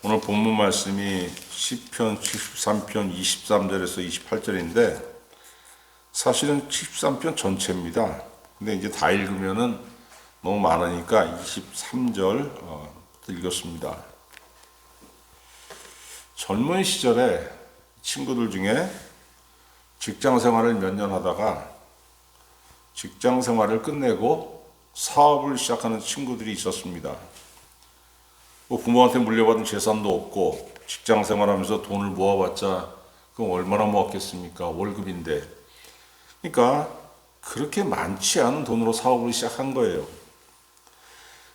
오늘 본문 말씀이 시편 73편 23절에서 28절인데 사실은 73편 전체입니다. 근데 이제 다 읽으면은 너무 많으니까 23절 읽었습니다. 젊은 시절에 친구들 중에 직장 생활을 몇 년 하다가 직장 생활을 끝내고 사업을 시작하는 친구들이 있었습니다. 뭐 부모한테 물려받은 재산도 없고 직장 생활하면서 돈을 모아봤자 그럼 얼마나 모았겠습니까? 월급인데. 그러니까 그렇게 많지 않은 돈으로 사업을 시작한 거예요.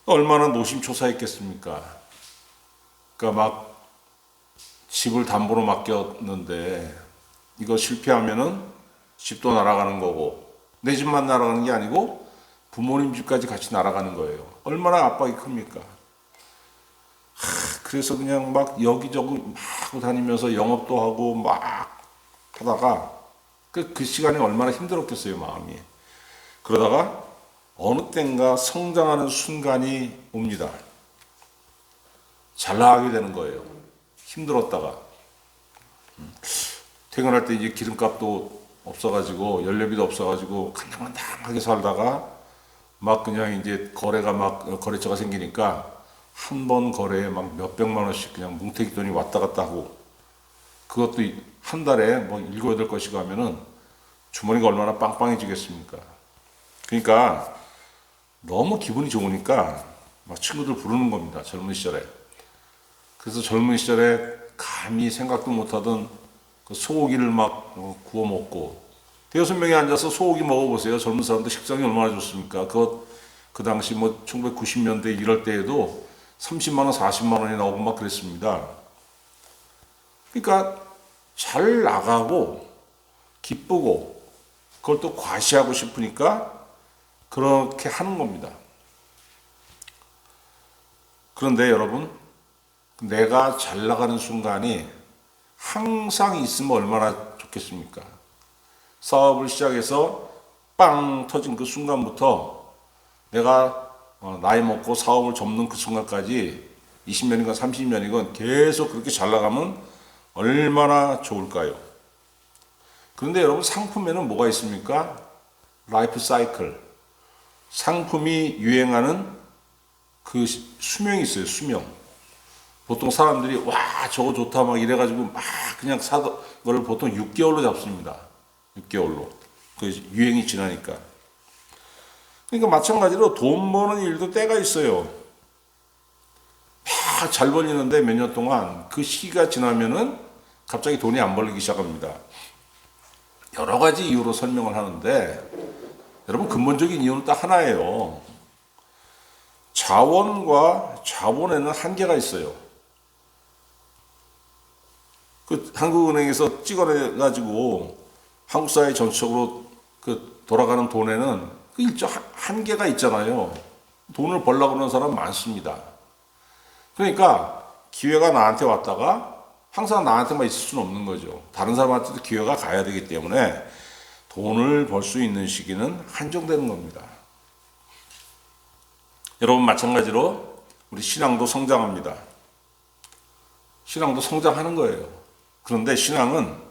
얼마나 노심초사했겠습니까? 그러니까 막 집을 담보로 맡겼는데 이거 실패하면은 집도 날아가는 거고 내 집만 날아가는 게 아니고 부모님 집까지 같이 날아가는 거예요. 얼마나 압박이 큽니까? 그래서 그냥 막 여기저기 막 다니면서 영업도 하고 막 하다가 그 시간이 얼마나 힘들었겠어요, 마음이. 그러다가 어느 땐가 성장하는 순간이 옵니다. 잘 나가게 되는 거예요. 힘들었다가. 퇴근할 때 이제 기름값도 없어가지고 연료비도 없어가지고 간당간당하게 살다가 막 그냥 이제 거래처가 생기니까 한 번 거래에 막 몇백만 원씩 그냥 뭉태기 돈이 왔다 갔다 하고 그것도 한 달에 뭐 7, 8건씩 하면은 주머니가 얼마나 빵빵해지겠습니까? 그러니까 너무 기분이 좋으니까 막 친구들 부르는 겁니다. 젊은 시절에. 그래서 젊은 시절에 감히 생각도 못하던 그 소고기를 막 구워 먹고 대여섯 명이 앉아서 소고기 먹어보세요. 젊은 사람들 식성이 얼마나 좋습니까? 그 당시 뭐 1990년대 이럴 때에도 30만 원, 40만 원이 나오고 막 그랬습니다. 그러니까 잘 나가고 기쁘고 그걸 또 과시하고 싶으니까 그렇게 하는 겁니다. 그런데 여러분, 내가 잘 나가는 순간이 항상 있으면 얼마나 좋겠습니까? 사업을 시작해서 빵 터진 그 순간부터 내가 나이 먹고 사업을 접는 그 순간까지 20년이건 30년이건 계속 그렇게 잘 나가면 얼마나 좋을까요? 그런데 여러분 상품에는 뭐가 있습니까? 라이프 사이클. 상품이 유행하는 그 수명이 있어요, 수명. 보통 사람들이 와 저거 좋다 막 이래가지고 막 그냥 사던 거를 보통 6개월로 잡습니다. 6개월로. 그 유행이 지나니까. 그러니까 마찬가지로 돈 버는 일도 때가 있어요. 막 잘 벌리는데 몇 년 동안 그 시기가 지나면은 갑자기 돈이 안 벌리기 시작합니다. 여러 가지 이유로 설명을 하는데 여러분 근본적인 이유는 딱 하나예요. 자원과 자본에는 한계가 있어요. 그 한국은행에서 찍어내가지고 한국 사회 전체적으로 그 돌아가는 돈에는 그 일정 한계가 있잖아요. 돈을 벌려고 하는 사람 많습니다. 그러니까 기회가 나한테 왔다가 항상 나한테만 있을 수는 없는 거죠. 다른 사람한테도 기회가 가야 되기 때문에 돈을 벌 수 있는 시기는 한정되는 겁니다. 여러분 마찬가지로 우리 신앙도 성장합니다. 신앙도 성장하는 거예요. 그런데 신앙은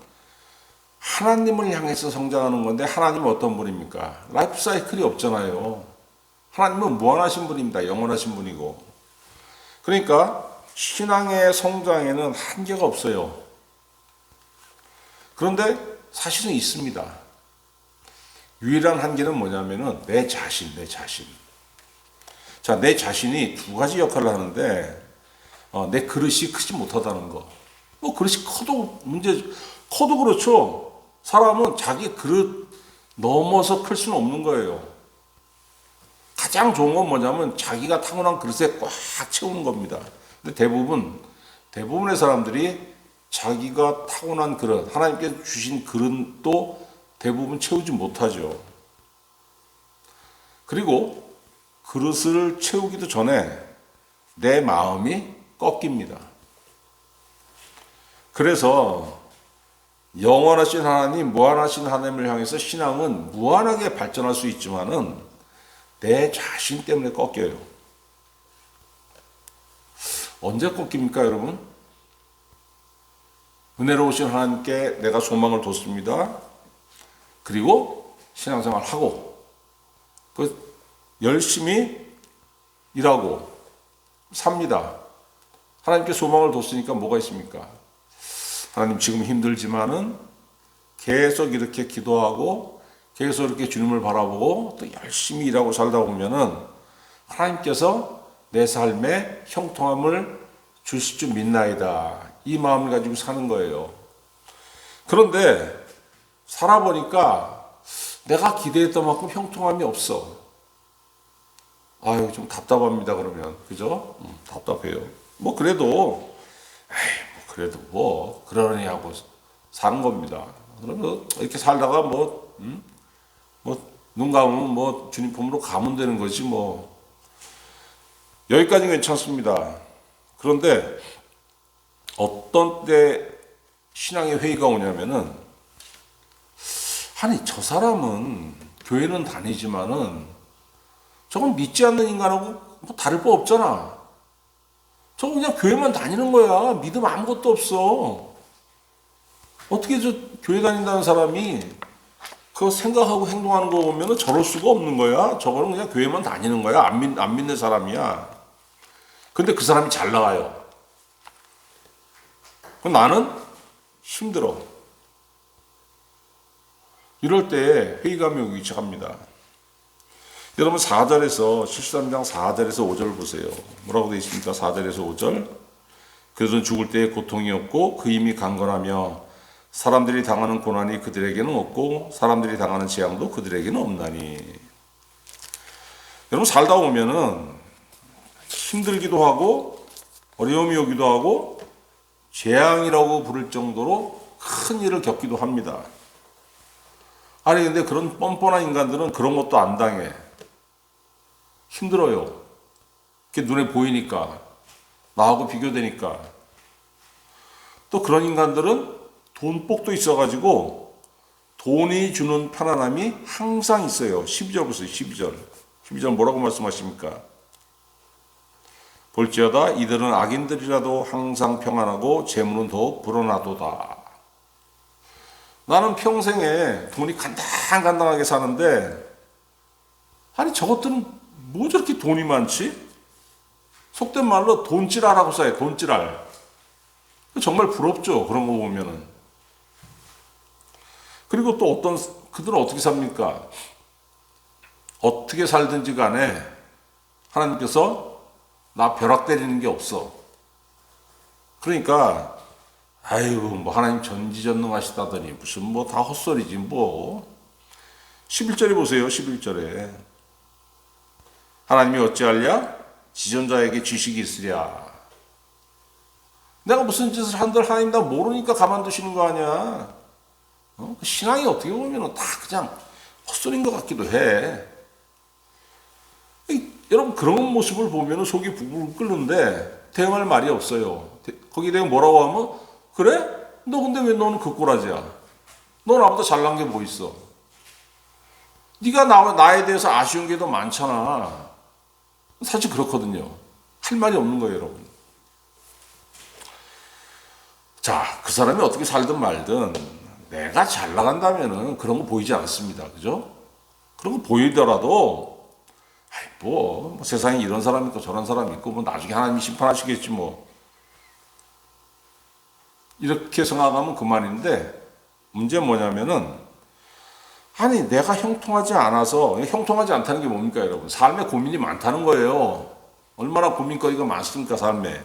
하나님을 향해서 성장하는 건데 하나님은 어떤 분입니까? 라이프 사이클이 없잖아요. 하나님은 무한하신 분입니다. 영원하신 분이고. 그러니까 신앙의 성장에는 한계가 없어요. 그런데 사실은 있습니다. 유일한 한계는 뭐냐면은 내 자신. 자, 내 자신이 두 가지 역할을 하는데 내 그릇이 크지 못하다는 거. 뭐 그릇이 커도 그렇죠. 사람은 자기 그릇 넘어서 클 수는 없는 거예요. 가장 좋은 건 뭐냐면 자기가 타고난 그릇에 꽉 채우는 겁니다. 근데 대부분의 사람들이 자기가 타고난 그릇, 하나님께 주신 그릇도 대부분 채우지 못하죠. 그리고 그릇을 채우기도 전에 내 마음이 꺾입니다. 그래서 영원하신 하나님, 무한하신 하나님을 향해서 신앙은 무한하게 발전할 수 있지만은 내 자신 때문에 꺾여요. 언제 꺾입니까, 여러분? 은혜로우신 하나님께 내가 소망을 뒀습니다. 그리고 신앙생활 하고 열심히 일하고 삽니다. 하나님께 소망을 뒀으니까 뭐가 있습니까? 하나님 지금 힘들지만은 계속 이렇게 기도하고 계속 이렇게 주님을 바라보고 또 열심히 일하고 살다 보면은 하나님께서 내 삶에 형통함을 주실 줄 믿나이다. 이 마음을 가지고 사는 거예요. 그런데 살아보니까 내가 기대했던 만큼 형통함이 없어. 아유, 좀 답답합니다, 그러면. 그죠? 답답해요. 뭐, 그래도, 그래도 뭐, 그러니 하고 사는 겁니다. 그러면 이렇게 살다가 눈 감으면 뭐, 주님 품으로 가면 되는 거지, 뭐. 여기까지는 괜찮습니다. 그런데, 어떤 때 신앙의 회의가 오냐면은, 아니, 저 사람은 교회는 다니지만은, 저건 믿지 않는 인간하고 뭐 다를 바 없잖아. 저건 그냥 교회만 다니는 거야. 믿음 아무것도 없어. 어떻게 저 교회 다닌다는 사람이 그거 생각하고 행동하는 거 보면은 저럴 수가 없는 거야. 저거는 그냥 교회만 다니는 거야. 안 믿는 사람이야. 근데 그 사람이 잘 나가요. 나는 힘들어. 이럴 때 회의감이 오기 시작합니다. 여러분 4절에서 73장 4절에서 5절 보세요. 뭐라고 되어 있습니까? 4절에서 5절. 그들은 죽을 때에 고통이 없고 그 힘이 강건하며 사람들이 당하는 고난이 그들에게는 없고 사람들이 당하는 재앙도 그들에게는 없나니. 여러분 살다 보면은 힘들기도 하고 어려움이 오기도 하고 재앙이라고 부를 정도로 큰 일을 겪기도 합니다. 아니 근데 그런 뻔뻔한 인간들은 그런 것도 안 당해. 힘들어요. 그게 눈에 보이니까. 나하고 비교되니까. 또 그런 인간들은 돈복도 있어가지고 돈이 주는 편안함이 항상 있어요. 12절 보세요. 12절. 12절 뭐라고 말씀하십니까? 볼지어다 이들은 악인들이라도 항상 평안하고 재물은 더욱 불어나도다. 나는 평생에 돈이 간당간당하게 사는데 아니 저것들은 뭐 저렇게 돈이 많지? 속된 말로 돈찌랄하고 싸요. 돈찌랄. 정말 부럽죠. 그런 거 보면은. 그리고 또 그들은 어떻게 삽니까? 어떻게 살든지 간에 하나님께서 나 벼락 때리는 게 없어. 그러니까 아이고 뭐 하나님 전지전능하시다더니 무슨 뭐 다 헛소리지 뭐. 11절에 보세요. 11절에 하나님이 어찌하랴? 지존자에게 지식이 있으랴. 내가 무슨 짓을 한들 하나님 나 모르니까 가만두시는 거 아니야. 신앙이 어떻게 보면 다 그냥 헛소리인 것 같기도 해. 여러분 그런 모습을 보면 속이 부글부글 끓는데 대응할 말이 없어요. 거기에 대해 뭐라고 하면 그래? 너 근데 왜 너는 그 꼬라지야? 너 나보다 잘난 게 뭐 있어? 네가 나에 대해서 아쉬운 게 더 많잖아. 사실 그렇거든요. 할 말이 없는 거예요, 여러분. 자, 그 사람이 어떻게 살든 말든 내가 잘 나간다면은 그런 거 보이지 않습니다. 그죠? 그런 거 보이더라도 뭐 세상에 이런 사람 있고 저런 사람 있고 뭐 나중에 하나님이 심판하시겠지 뭐. 이렇게 생각하면 그만인데 문제는 뭐냐면은 아니 내가 형통하지 않아서 형통하지 않다는 게 뭡니까 여러분? 삶에 고민이 많다는 거예요. 얼마나 고민거리가 많습니까 삶에.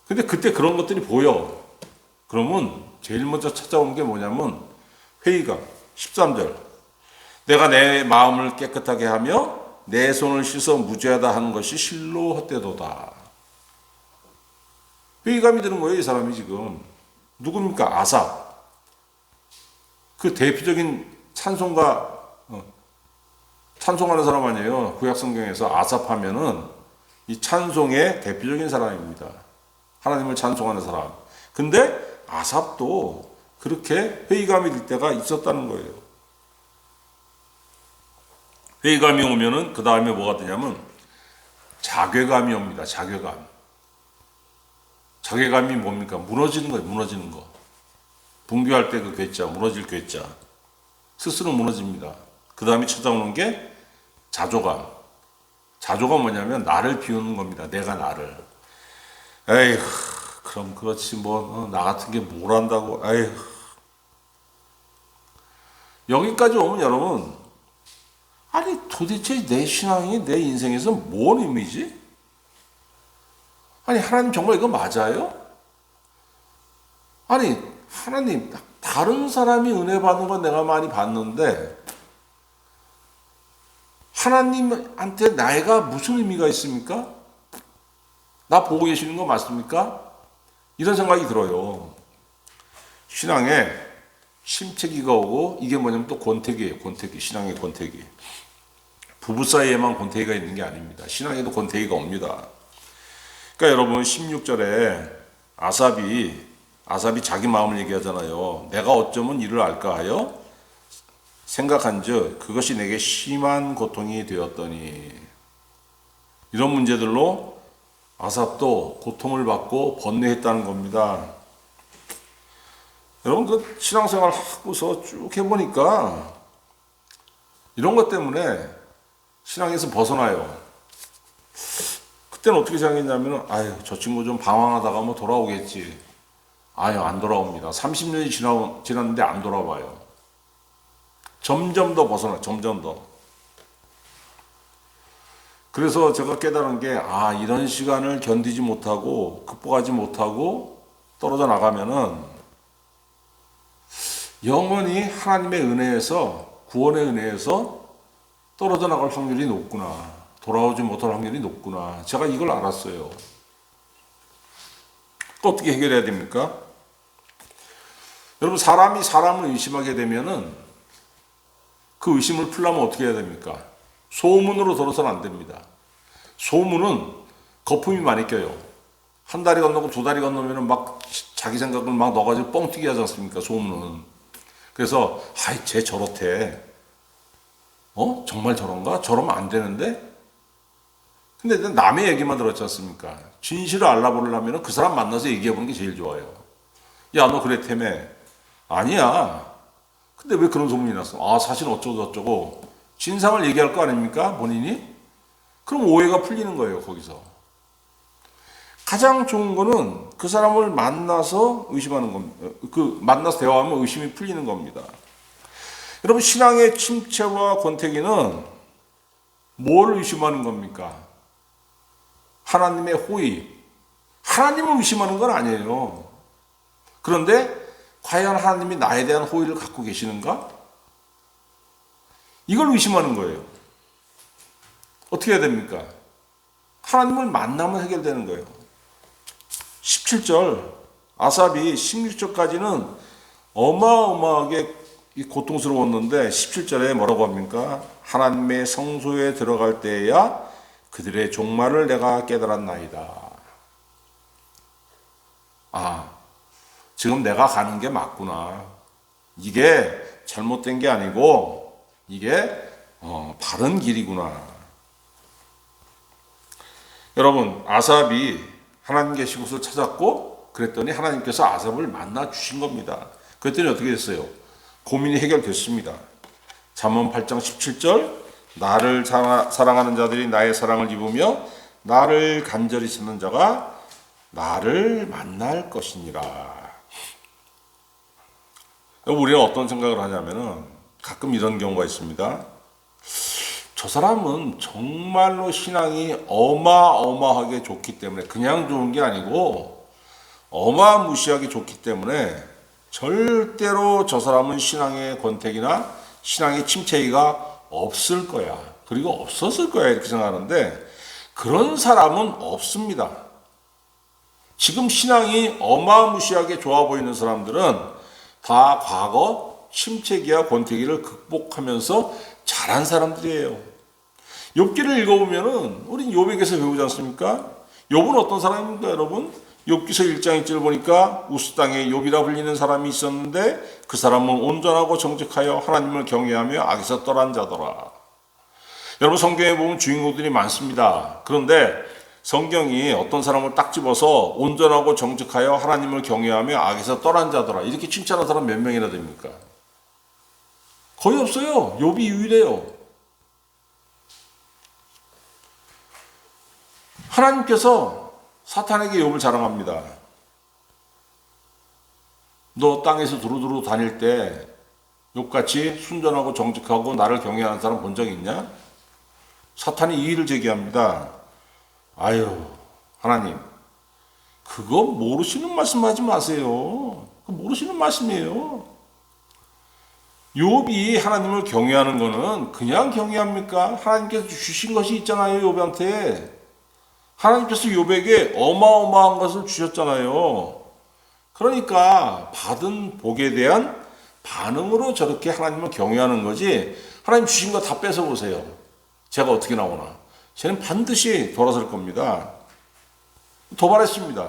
근데 그때 그런 것들이 보여. 그러면 제일 먼저 찾아오는 게 뭐냐면 회의감. 13절 내가 내 마음을 깨끗하게 하며 내 손을 씻어 무죄하다 하는 것이 실로 헛되도다. 회의감이 드는 거예요 이 사람이 지금. 누굽니까? 아삽. 그 대표적인 찬송하는 사람 아니에요. 구약 성경에서 아삽하면은 이 찬송의 대표적인 사람입니다. 하나님을 찬송하는 사람. 근데 아삽도 그렇게 회의감이 들 때가 있었다는 거예요. 회의감이 오면은 그 다음에 뭐가 되냐면 자괴감이 옵니다. 자괴감. 자괴감이 뭡니까? 무너지는 거예요. 무너지는 거. 분교할 때 그 괴짜, 무너질 괴짜. 스스로 무너집니다. 그 다음에 찾아오는 게 자조감. 자조가 뭐냐면 나를 비우는 겁니다. 내가 나를. 에휴, 그럼 그렇지 뭐 나 같은 게 뭘 한다고. 에휴. 여기까지 오면 여러분, 아니 도대체 내 신앙이 내 인생에서 뭔 의미지? 아니 하나님 정말 이거 맞아요? 아니 하나님 다른 사람이 은혜 받는 건 내가 많이 봤는데 하나님한테 내가 무슨 의미가 있습니까? 나 보고 계시는 거 맞습니까? 이런 생각이 들어요. 신앙에 침체기가 오고 이게 뭐냐면 또 권태기예요. 권태기. 신앙의 권태기. 부부 사이에만 권태기가 있는 게 아닙니다. 신앙에도 권태기가 옵니다. 그러니까 여러분 16절에 아삽이 자기 마음을 얘기하잖아요. 내가 어쩌면 이를 알까 하여 생각한즉 그것이 내게 심한 고통이 되었더니. 이런 문제들로 아삽도 고통을 받고 번뇌했다는 겁니다. 여러분 그 신앙생활 하고서 쭉 해보니까 이런 것 때문에 신앙에서 벗어나요. 그때는 어떻게 생각했냐면 아유 저 친구 좀 방황하다가 뭐 돌아오겠지. 아유 안 돌아옵니다. 30년이 지났는데 안 돌아와요. 점점 더 벗어나. 점점 더. 그래서 제가 깨달은 게 이런 시간을 견디지 못하고 극복하지 못하고 떨어져 나가면은 영원히 하나님의 은혜에서 구원의 은혜에서 떨어져 나갈 확률이 높구나. 돌아오지 못할 확률이 높구나. 제가 이걸 알았어요. 어떻게 해결해야 됩니까? 여러분 사람이 사람을 의심하게 되면은 그 의심을 풀려면 어떻게 해야 됩니까? 소문으로 들어서는 안 됩니다. 소문은 거품이 많이 껴요. 한 다리 건너고 두 다리 건너면 막 자기 생각을 막 넣어가지고 뻥튀기 하지 않습니까? 소문은. 그래서 쟤 저렇대. 정말 저런가? 저러면 안 되는데? 근데 남의 얘기만 들었지 않습니까? 진실을 알아보려면 그 사람 만나서 얘기해보는 게 제일 좋아요. 야, 너 그랬다며. 아니야. 근데 왜 그런 소문이 났어? 사실 어쩌고. 진상을 얘기할 거 아닙니까? 본인이? 그럼 오해가 풀리는 거예요, 거기서. 가장 좋은 거는 그 사람을 만나서 의심하는 겁니다. 만나서 대화하면 의심이 풀리는 겁니다. 여러분, 신앙의 침체와 권태기는 뭘 의심하는 겁니까? 하나님의 호의. 하나님을 의심하는 건 아니에요. 그런데 과연 하나님이 나에 대한 호의를 갖고 계시는가? 이걸 의심하는 거예요. 어떻게 해야 됩니까? 하나님을 만나면 해결되는 거예요. 17절 아삽이 16절까지는 어마어마하게 고통스러웠는데 17절에 뭐라고 합니까? 하나님의 성소에 들어갈 때에야 그들의 종말을 내가 깨달았나이다. 지금 내가 가는 게 맞구나. 이게 잘못된 게 아니고 이게 바른 길이구나. 여러분, 아삽이 하나님 계신 곳을 찾았고 그랬더니 하나님께서 아삽을 만나 주신 겁니다. 그랬더니 어떻게 됐어요? 고민이 해결됐습니다. 잠언 8장 17절 나를 사랑하는 자들이 나의 사랑을 입으며 나를 간절히 찾는 자가 나를 만날 것이니라. 우리는 어떤 생각을 하냐면은 가끔 이런 경우가 있습니다. 저 사람은 정말로 신앙이 어마어마하게 좋기 때문에 그냥 좋은 게 아니고 어마무시하게 좋기 때문에 절대로 저 사람은 신앙의 권태기나 신앙의 침체기가 없을 거야. 그리고 없었을 거야. 이렇게 생각하는데 그런 사람은 없습니다. 지금 신앙이 어마무시하게 좋아 보이는 사람들은 다 과거 침체기와 권태기를 극복하면서 잘한 사람들이에요. 욥기를 읽어보면은 우린 욥에게서 배우지 않습니까? 욥은 어떤 사람입니까, 여러분? 욥기서 1장 1절 보니까 우스 땅에 욥이라 불리는 사람이 있었는데 그 사람은 온전하고 정직하여 하나님을 경외하며 악에서 떠난 자더라. 여러분 성경에 보면 주인공들이 많습니다. 그런데 성경이 어떤 사람을 딱 집어서 온전하고 정직하여 하나님을 경외하며 악에서 떠난 자더라 이렇게 칭찬한 사람 몇 명이나 됩니까? 거의 없어요. 욥이 유일해요. 하나님께서 사탄에게 욥을 자랑합니다. 너 땅에서 두루두루 다닐 때 욥같이 순전하고 정직하고 나를 경외하는 사람 본 적 있냐? 사탄이 이의를 제기합니다. 아유, 하나님, 그거 모르시는 말씀하지 마세요. 그거 모르시는 말씀이에요. 욥이 하나님을 경외하는 거는 그냥 경외합니까? 하나님께서 주신 것이 있잖아요, 욥한테. 하나님께서 욥에게 어마어마한 것을 주셨잖아요. 그러니까 받은 복에 대한 반응으로 저렇게 하나님을 경외하는 거지, 하나님 주신 거 다 뺏어보세요. 제가 어떻게 나오나. 쟤는 반드시 돌아설 겁니다. 도발했습니다.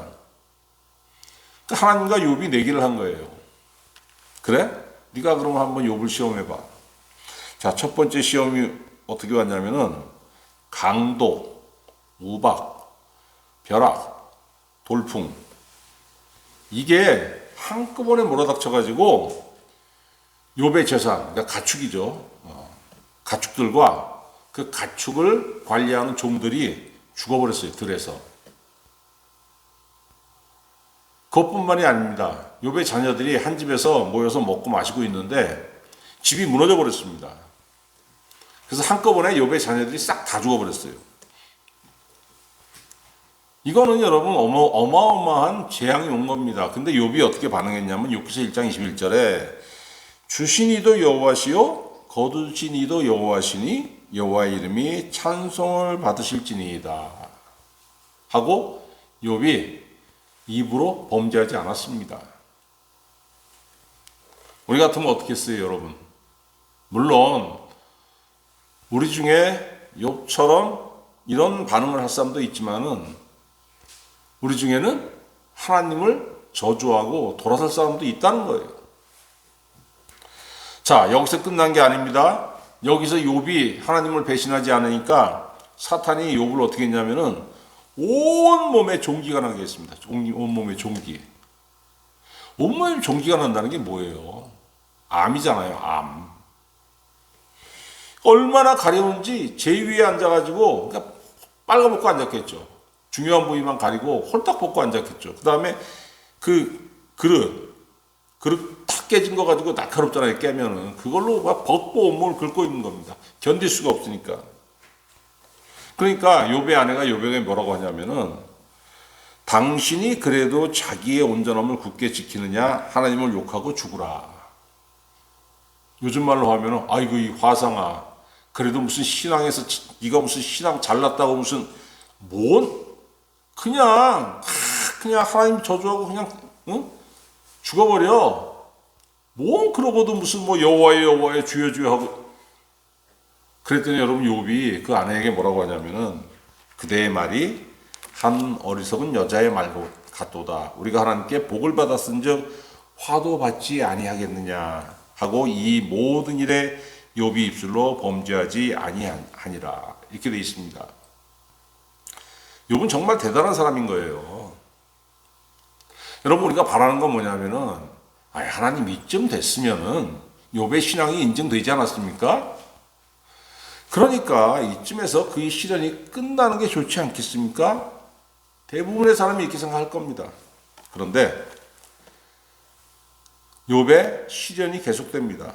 그러니까 하나님과 욥이 내기를 한 거예요. 그래? 네가 그러면 한번 욥을 시험해봐. 자, 첫 번째 시험이 어떻게 왔냐면은 강도, 우박, 벼락, 돌풍 이게 한꺼번에 몰아닥쳐가지고 욥의 재산, 그러니까 가축이죠. 가축들과 그 가축을 관리하는 종들이 죽어버렸어요. 들에서. 그것뿐만이 아닙니다. 욥의 자녀들이 한 집에서 모여서 먹고 마시고 있는데 집이 무너져 버렸습니다. 그래서 한꺼번에 욥의 자녀들이 싹 다 죽어버렸어요. 이거는 여러분 어마어마한 재앙이 온 겁니다. 근데 욥이 어떻게 반응했냐면 욥기서 1장 21절에 주신 이도 여호와시요 거두신 이도 여호와시니 여호와의 이름이 찬송을 받으실지니이다 하고 욥이 입으로 범죄하지 않았습니다. 우리 같으면 어떻게 했어요, 여러분? 물론 우리 중에 욥처럼 이런 반응을 할 사람도 있지만은 우리 중에는 하나님을 저주하고 돌아설 사람도 있다는 거예요. 자, 여기서 끝난 게 아닙니다. 여기서 욥이 하나님을 배신하지 않으니까 사탄이 욥을 어떻게 했냐면은 온몸에 종기가 나게 했습니다. 온몸에 종기. 온몸에 종기가 난다는 게 뭐예요? 암이잖아요, 암. 얼마나 가려운지 제 위에 앉아가지고 그러니까 빨가벗고 앉았겠죠. 중요한 부위만 가리고 홀딱 벗고 앉았겠죠. 그 다음에 그 그릇 탁 깨진 거 가지고 날카롭잖아요, 깨면은. 그걸로 막 벗고 온몸을 긁고 있는 겁니다. 견딜 수가 없으니까. 그러니까 욥의 아내가 욥에게 뭐라고 하냐면은 당신이 그래도 자기의 온전함을 굳게 지키느냐 하나님을 욕하고 죽으라. 요즘 말로 하면은 아이고 이 화상아 그래도 무슨 신앙에서 네가 무슨 신앙 잘났다고 무슨 뭔 그냥 하나님 저주하고 그냥 응? 죽어버려. 뭔 그러고도 무슨 뭐 여호와의 주여 하고. 그랬더니 여러분 욥이 그 아내에게 뭐라고 하냐면은 그대의 말이 한 어리석은 여자의 말 같도다. 우리가 하나님께 복을 받았은즉 화도 받지 아니하겠느냐 하고 이 모든 일에 욥이 입술로 범죄하지 아니하니라. 이렇게 되어 있습니다. 욥은 정말 대단한 사람인 거예요. 여러분 우리가 바라는 건 뭐냐면은 하나님 이쯤 됐으면은 욥의 신앙이 인정되지 않았습니까? 그러니까 이쯤에서 그의 시련이 끝나는 게 좋지 않겠습니까? 대부분의 사람이 이렇게 생각할 겁니다. 그런데 욥의 시련이 계속됩니다.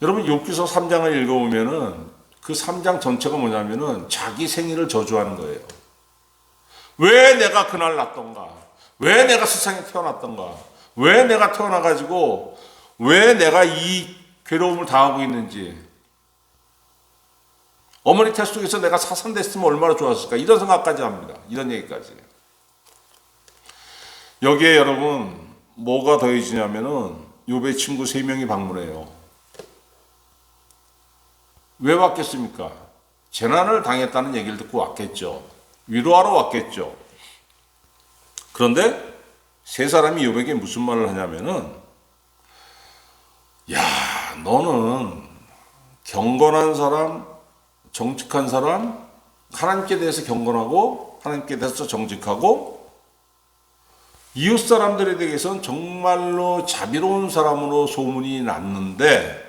여러분 욥기서 3장을 읽어보면은 그 3장 전체가 뭐냐면은 자기 생일을 저주하는 거예요. 왜 내가 그날 났던가? 왜 내가 세상에 태어났던가? 왜 내가 태어나가지고 왜 내가 이 괴로움을 당하고 있는지, 어머니 태수 속에서 내가 사산됐으면 얼마나 좋았을까? 이런 생각까지 합니다. 이런 얘기까지. 여기에 여러분 뭐가 더해지냐면은 욥의 친구 3명이 방문해요. 왜 왔겠습니까? 재난을 당했다는 얘기를 듣고 왔겠죠. 위로하러 왔겠죠. 그런데 3사람이 욥에게 무슨 말을 하냐면은 야, 너는 경건한 사람, 정직한 사람, 하나님께 대해서 경건하고 하나님께 대해서 정직하고 이웃 사람들에 대해서는 정말로 자비로운 사람으로 소문이 났는데,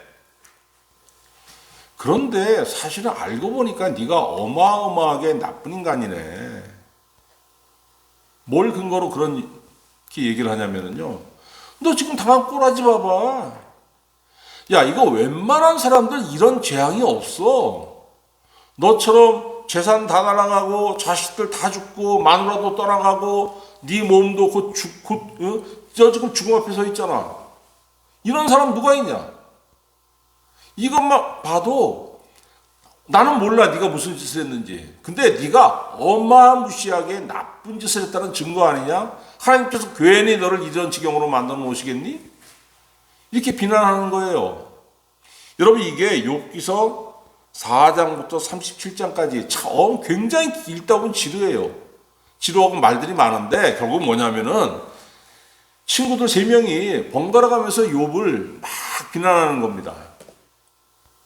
그런데 사실은 알고 보니까 네가 어마어마하게 나쁜 인간이네. 뭘 근거로 그렇게 얘기를 하냐면요, 너 지금 당한 꼬라지 봐봐. 야, 이거 웬만한 사람들 이런 재앙이 없어. 너처럼 재산 다 날아가고 자식들 다 죽고 마누라도 떠나가고 네 몸도 저 지금 죽음 앞에 서 있잖아. 이런 사람 누가 있냐? 이것만 봐도 나는 몰라 네가 무슨 짓을 했는지. 근데 네가 어마무시하게 나쁜 짓을 했다는 증거 아니냐? 하나님께서 괜히 너를 이런 지경으로 만들어 놓으시겠니? 이렇게 비난하는 거예요. 여러분, 이게 욥기서 4장부터 37장까지 참 굉장히 읽다 보면 지루해요. 지루하고 말들이 많은데 결국 뭐냐면은 친구들 3명이 번갈아 가면서 욥을 막 비난하는 겁니다.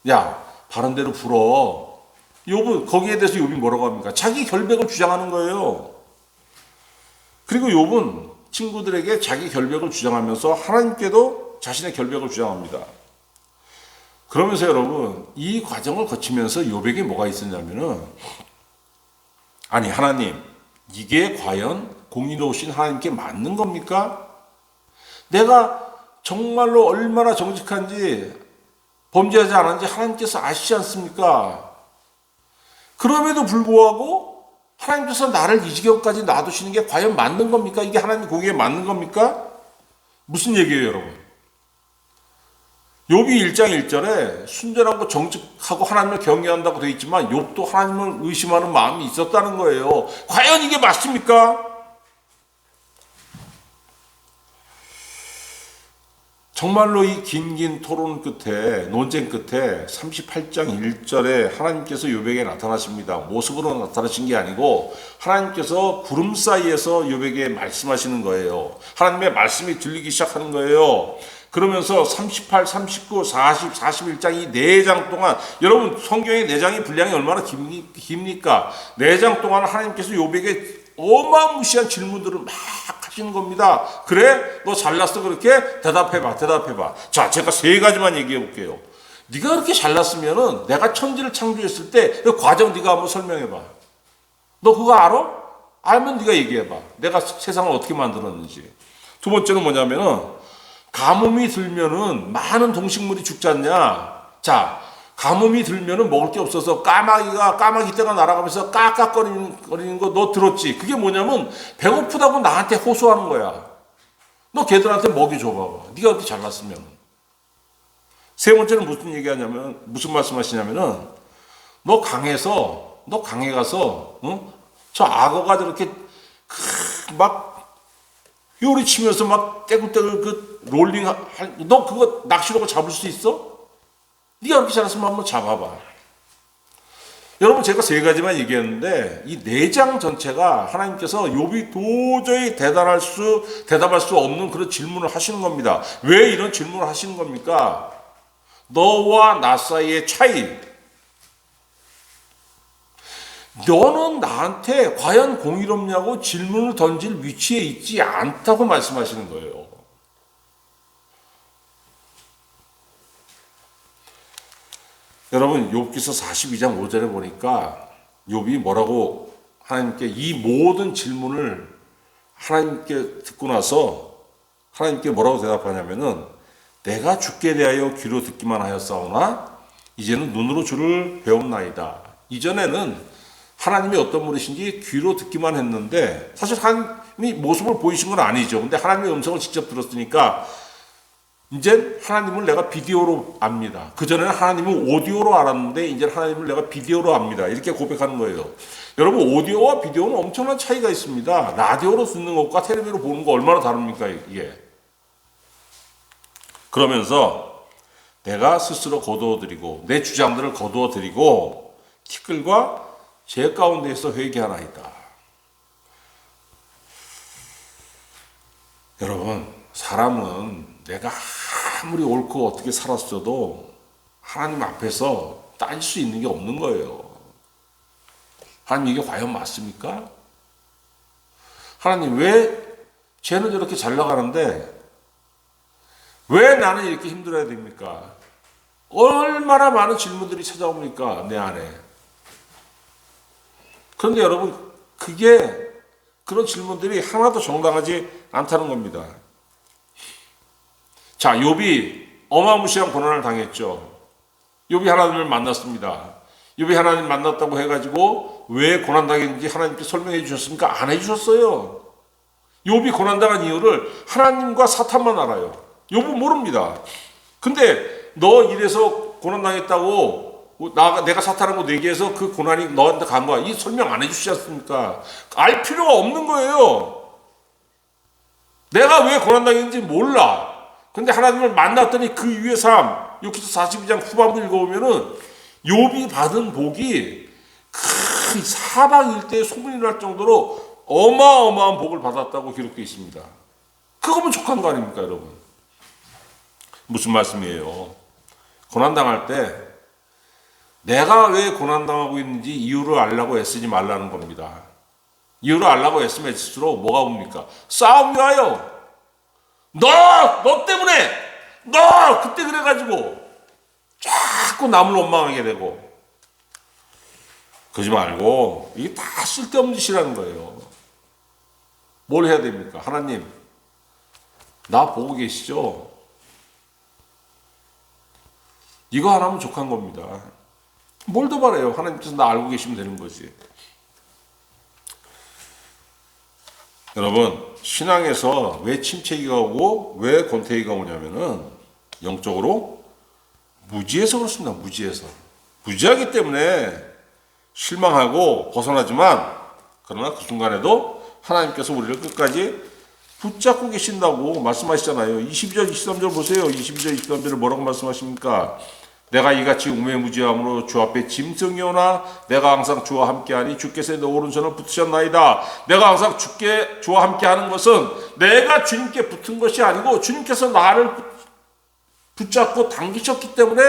야, 바른 대로 불어. 욥은 거기에 대해서 욥이 뭐라고 합니까? 자기 결백을 주장하는 거예요. 그리고 욥은 친구들에게 자기 결백을 주장하면서 하나님께도 자신의 결백을 주장합니다. 그러면서 여러분, 이 과정을 거치면서 욥에게 뭐가 있었냐면은, 아니 하나님, 이게 과연 공의로우신 하나님께 맞는 겁니까? 내가 정말로 얼마나 정직한지 범죄하지 않았는지 하나님께서 아시지 않습니까? 그럼에도 불구하고 하나님께서 나를 이 지경까지 놔두시는 게 과연 맞는 겁니까? 이게 하나님 공의에 맞는 겁니까? 무슨 얘기예요, 여러분? 욥이 1장 1절에 순전하고 정직하고 하나님을 경외한다고 되어 있지만 욥도 하나님을 의심하는 마음이 있었다는 거예요. 과연 이게 맞습니까? 정말로 이 긴 토론 끝에, 논쟁 끝에 38장 1절에 하나님께서 욥에게 나타나십니다. 모습으로 나타나신 게 아니고 하나님께서 구름 사이에서 욥에게 말씀하시는 거예요. 하나님의 말씀이 들리기 시작하는 거예요. 그러면서 38, 39, 40, 41장 이 4장 동안, 여러분 성경의 4장의 분량이 얼마나 깁니까? 4장 동안 하나님께서 욥에게 어마무시한 질문들을 막 하시는 겁니다. 그래? 너 잘났어? 그렇게? 대답해봐. 자, 제가 3가지만 얘기해 볼게요. 네가 그렇게 잘났으면은 내가 천지를 창조했을 때 그 과정 네가 한번 설명해봐. 너 그거 알아? 알면 네가 얘기해봐. 내가 세상을 어떻게 만들었는지. 두 번째는 뭐냐면은, 가뭄이 들면은 많은 동식물이 죽지 않냐? 자, 가뭄이 들면은 먹을 게 없어서 까마귀 떼가 날아가면서 까까거리는 거 너 들었지? 그게 뭐냐면 배고프다고 나한테 호소하는 거야. 너 걔들한테 먹이 줘봐봐. 네가 그렇게 잘났으면. 세 번째는 무슨 말씀하시냐면은, 너 강에 가서, 응? 저 악어가 저렇게 막 요리 치면서 막 떼굴떼굴 너 그거 낚시로 잡을 수 있어? 네가 그렇게 잘했으면 한번 잡아봐. 여러분, 제가 3가지만 얘기했는데 이 4장 전체가 하나님께서 욥이 도저히 대답할 수 없는 그런 질문을 하시는 겁니다. 왜 이런 질문을 하시는 겁니까? 너와 나 사이의 차이. 너는 나한테 과연 공의롭냐고 질문을 던질 위치에 있지 않다고 말씀하시는 거예요. 여러분, 욥기서 42장 5절에 보니까 욥이 뭐라고 하나님께 이 모든 질문을 하나님께 듣고 나서 하나님께 뭐라고 대답하냐면은, 내가 주께 대하여 귀로 듣기만 하였사오나 이제는 눈으로 주를 배웠나이다. 이전에는 하나님이 어떤 분이신지 귀로 듣기만 했는데 사실 하나님이 모습을 보이신 건 아니죠. 근데 하나님의 음성을 직접 들었으니까 이제 하나님을 내가 비디오로 압니다. 그전에는 하나님은 오디오로 알았는데 이제 하나님을 내가 비디오로 압니다. 이렇게 고백하는 거예요. 여러분, 오디오와 비디오는 엄청난 차이가 있습니다. 라디오로 듣는 것과 텔레비로 보는 거 얼마나 다릅니까, 이게. 그러면서 내가 스스로 거두어드리고 내 주장들을 거두어드리고 티끌과 제 가운데에서 회개하나이다. 여러분, 사람은 내가 아무리 옳고 어떻게 살았어도 하나님 앞에서 따질 수 있는 게 없는 거예요. 하나님 이게 과연 맞습니까? 하나님 왜 쟤는 저렇게 잘 나가는데 왜 나는 이렇게 힘들어야 됩니까? 얼마나 많은 질문들이 찾아옵니까? 내 안에. 그런데 여러분 그런 질문들이 하나도 정당하지 않다는 겁니다. 자, 욥이 어마무시한 고난을 당했죠. 욥이 하나님을 만났습니다. 욥이 하나님 만났다고 해가지고 왜 고난당했는지 하나님께 설명해 주셨습니까? 안 해주셨어요. 욥이 고난당한 이유를 하나님과 사탄만 알아요. 욥은 모릅니다. 근데 너 이래서 고난당했다고 내가 사탄하고 내기해서 그 고난이 너한테 간 거야. 이 설명 안 해주시지 않습니까? 알 필요가 없는 거예요. 내가 왜 고난당했는지 몰라. 근데 하나님을 만났더니 그 위의 삶, 욥기서 42장 후반부 읽어보면은 욥이 받은 복이 그 사방 일대에 소문이 날 정도로 어마어마한 복을 받았다고 기록되어 있습니다. 그거면 족한 거 아닙니까, 여러분? 무슨 말씀이에요? 고난당할 때 내가 왜 고난당하고 있는지 이유를 알려고 애쓰지 말라는 겁니다. 이유를 알려고 애쓰면 애쓸수록 뭐가 옵니까? 싸움이 와요. 너 때문에 너 그때 그래가지고 자꾸 남을 원망하게 되고. 그러지 말고 이게 다 쓸데없는 짓이라는 거예요. 뭘 해야 됩니까? 하나님 나 보고 계시죠? 이거 하나면 족한 겁니다. 뭘 더 바래요? 하나님께서 나 알고 계시면 되는 거지. 여러분, 신앙에서 왜 침체기가 오고 왜 권태기가 오냐면은 영적으로 무지해서 그렇습니다. 무지하기 때문에 실망하고 벗어나지만 그러나 그 순간에도 하나님께서 우리를 끝까지 붙잡고 계신다고 말씀하시잖아요. 22절 23절 보세요. 22절 23절을 뭐라고 말씀하십니까? 내가 이같이 우매무지함으로 주 앞에 짐승이오나 내가 항상 주와 함께하니 주께서 내 오른손을 붙으셨나이다. 내가 항상 주와 함께하는 것은 내가 주님께 붙은 것이 아니고 주님께서 나를 붙잡고 당기셨기 때문에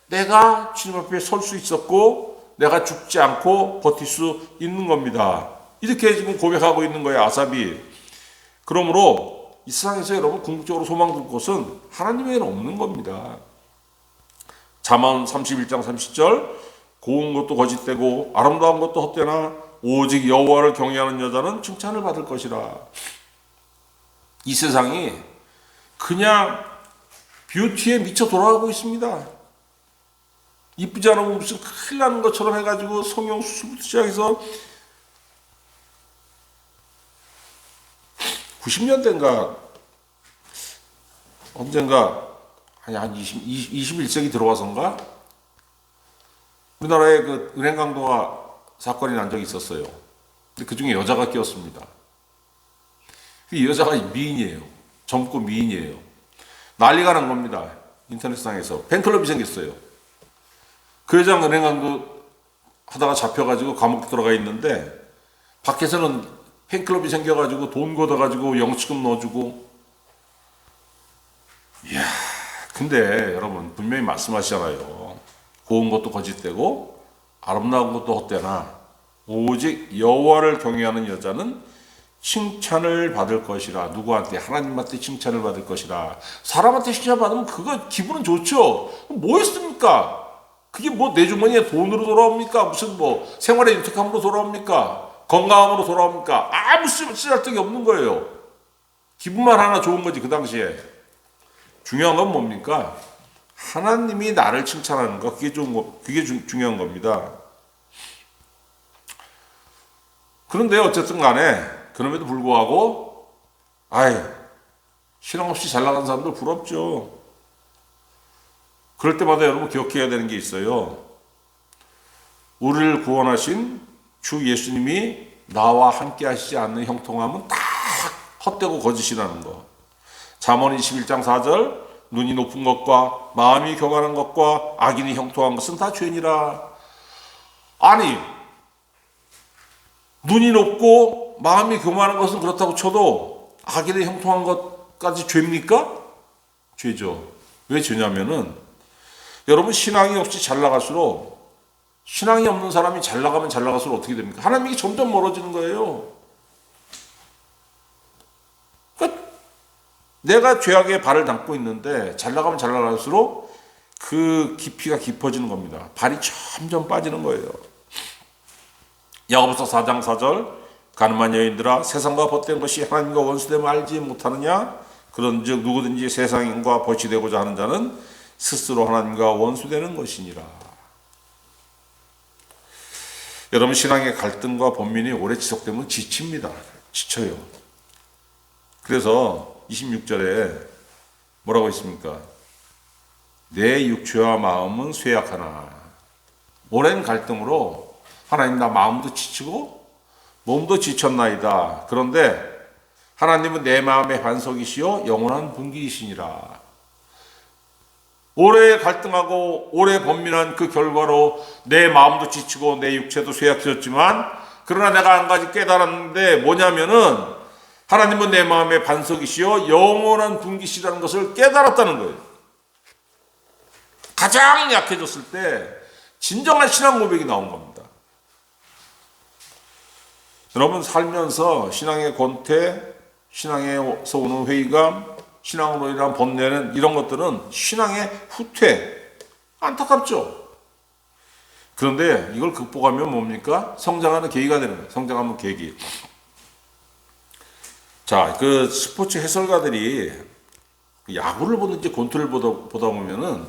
내가 주님 앞에 설 수 있었고 내가 죽지 않고 버틸 수 있는 겁니다. 이렇게 지금 고백하고 있는 거예요, 아삽이. 그러므로 이 세상에서 여러분 궁극적으로 소망둘 곳은 하나님 외에는 없는 겁니다. 잠언 31장 30절 고운 것도 거짓되고 아름다운 것도 헛되나 오직 여호와를 경외하는 여자는 칭찬을 받을 것이라. 이 세상이 그냥 뷰티에 미쳐 돌아가고 있습니다. 이쁘지 않으면 무슨 큰일 나는 것처럼 해가지고 성형 수술부터 시작해서 90년대인가 언젠가 한 21세기 들어와서인가 우리나라에 그 은행 강도가 사건이 난 적이 있었어요. 근데 그 중에 여자가 끼었습니다. 이 여자가 미인이에요. 젊고 미인이에요. 난리가 난 겁니다. 인터넷상에서 팬클럽이 생겼어요. 그 여자가 은행 강도 하다가 잡혀가지고 감옥 들어가 있는데 밖에서는 팬클럽이 생겨가지고 돈 걷어가지고 영치금 넣어주고. 이야. 근데 여러분 분명히 말씀하시잖아요. 고운 것도 거짓되고 아름다운 것도 헛되나 오직 여호와를 경외하는 여자는 칭찬을 받을 것이라. 누구한테? 하나님한테 칭찬을 받을 것이라. 사람한테 칭찬 받으면 그거 기분은 좋죠. 뭐 했습니까? 그게 뭐 내 주머니에 돈으로 돌아옵니까? 무슨 뭐 생활의 윤택함으로 돌아옵니까? 건강함으로 돌아옵니까? 아무 쓰잘데기 없는 거예요. 기분만 하나 좋은 거지 그 당시에. 중요한 건 뭡니까? 하나님이 나를 칭찬하는 거, 그게 중요한 겁니다. 그런데 어쨌든 간에 그럼에도 불구하고 신앙 없이 잘 나가는 사람들 부럽죠. 그럴 때마다 여러분 기억해야 되는 게 있어요. 우리를 구원하신 주 예수님이 나와 함께 하시지 않는 형통함은 다 헛되고 거짓이라는 거. 잠언 21장 4절 눈이 높은 것과 마음이 교만한 것과 악인이 형통한 것은 다 죄니라. 아니 눈이 높고 마음이 교만한 것은 그렇다고 쳐도 악인이 형통한 것까지 죄입니까? 죄죠. 왜 죄냐면은 여러분 신앙이 없이 잘 나갈수록 신앙이 없는 사람이 잘 나가면 잘 나갈수록 어떻게 됩니까? 하나님에게 점점 멀어지는 거예요. 그러니까 내가 죄악에 발을 담고 있는데 잘 나가면 잘 나갈수록 그 깊이가 깊어지는 겁니다. 발이 점점 빠지는 거예요. 야고보서 4장 4절 가늠한 여인들아 세상과 벗된 것이 하나님과 원수됨을 알지 못하느냐? 그런즉 누구든지 세상과 벗이 되고자 하는 자는 스스로 하나님과 원수되는 것이니라. 여러분 신앙의 갈등과 번민이 오래 지속되면 지칩니다. 지쳐요. 그래서 26절에 뭐라고 있습니까? 내 육체와 마음은 쇠약하나. 오랜 갈등으로 하나님 나 마음도 지치고 몸도 지쳤나이다. 그런데 하나님은 내 마음의 반석이시요 영원한 분기이시니라. 오래 갈등하고 오래 번민한 그 결과로 내 마음도 지치고 내 육체도 쇠약해졌지만 그러나 내가 한 가지 깨달았는데 뭐냐면은 하나님은 내 마음의 반석이시요 영원한 분기시라는 것을 깨달았다는 거예요. 가장 약해졌을 때 진정한 신앙 고백이 나온 겁니다. 여러분 살면서 신앙의 권태, 신앙에서 오는 회의감, 신앙으로 인한 번뇌는 이런 것들은 신앙의 후퇴, 안타깝죠. 그런데 이걸 극복하면 뭡니까? 성장하는 계기가 되는 거예요. 성장하는 계기. 자, 그 스포츠 해설가들이 야구를 보든지 권투를 보다 보면은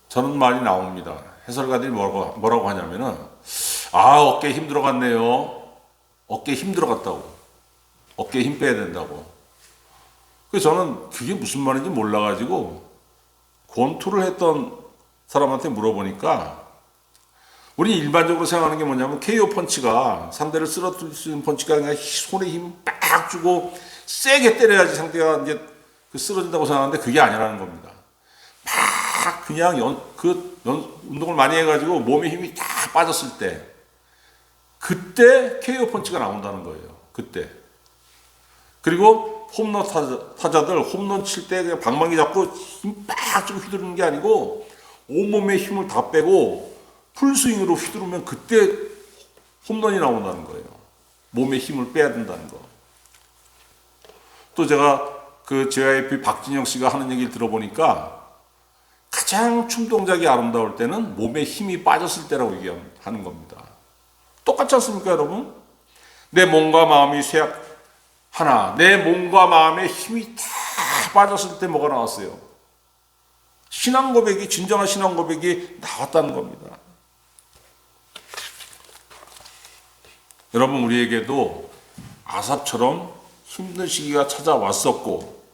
저는 말이 나옵니다. 해설가들이 뭐라고 하냐면은 어깨에 힘 들어갔네요. 어깨에 힘 들어갔다고. 어깨에 힘 빼야 된다고. 그래서 저는 그게 무슨 말인지 몰라가지고 권투를 했던 사람한테 물어보니까 우리 일반적으로 생각하는 게 뭐냐면 KO 펀치가 상대를 쓰러뜨릴 수 있는 펀치가 그냥 손에 힘 빡 주고 세게 때려야지 상대가 이제 쓰러진다고 생각하는데 그게 아니라는 겁니다. 막 그냥 운동을 많이 해가지고 몸에 힘이 다 빠졌을 때 그때 KO 펀치가 나온다는 거예요. 그때. 그리고 홈런 타자들 홈런 칠 때 그냥 방망이 잡고 힘 빡 주고 휘두르는 게 아니고 온몸에 힘을 다 빼고 풀스윙으로 휘두르면 그때 홈런이 나온다는 거예요. 몸에 힘을 빼야 된다는 거. 또 제가 그 JYP 박진영 씨가 하는 얘기를 들어보니까 가장 충동작이 아름다울 때는 몸에 힘이 빠졌을 때라고 얘기하는 겁니다. 똑같지 않습니까, 여러분? 내 몸과 마음이 내 몸과 마음에 힘이 다 빠졌을 때 뭐가 나왔어요? 신앙 고백이, 진정한 신앙 고백이 나왔다는 겁니다. 여러분, 우리에게도 아삽처럼 힘든 시기가 찾아왔었고,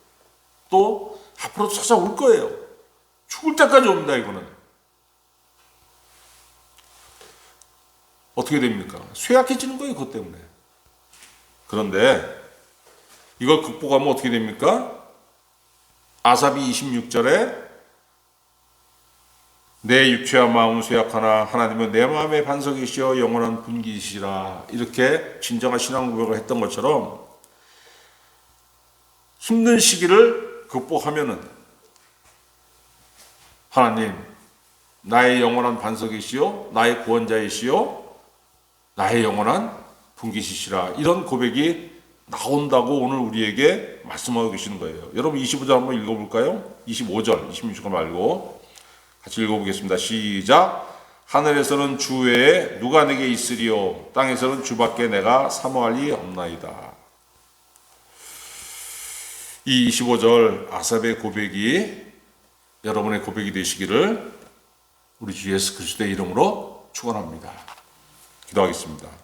또 앞으로도 찾아올 거예요. 죽을 때까지 옵니다, 이거는. 어떻게 됩니까? 쇠약해지는 거예요, 그것 때문에. 그런데 이걸 극복하면 어떻게 됩니까? 아삽이 26절에 내 육체와 마음은 쇠약하나 하나님은 내 마음의 반석이시여 영원한 분기시라. 이렇게 진정한 신앙 고백을 했던 것처럼 힘든 시기를 극복하면은 하나님 나의 영원한 반석이시여 나의 구원자이시여 나의 영원한 분기시시라. 이런 고백이 나온다고 오늘 우리에게 말씀하고 계시는 거예요. 여러분 25절 한번 읽어볼까요? 25절, 26절 말고 같이 읽어보겠습니다. 시작. 하늘에서는 주 외에 누가 내게 있으리요 땅에서는 주밖에 내가 사모할 리 없나이다. 이 25절 아삽의 고백이 여러분의 고백이 되시기를 우리 주 예수 그리스도의 이름으로 축원합니다. 기도하겠습니다.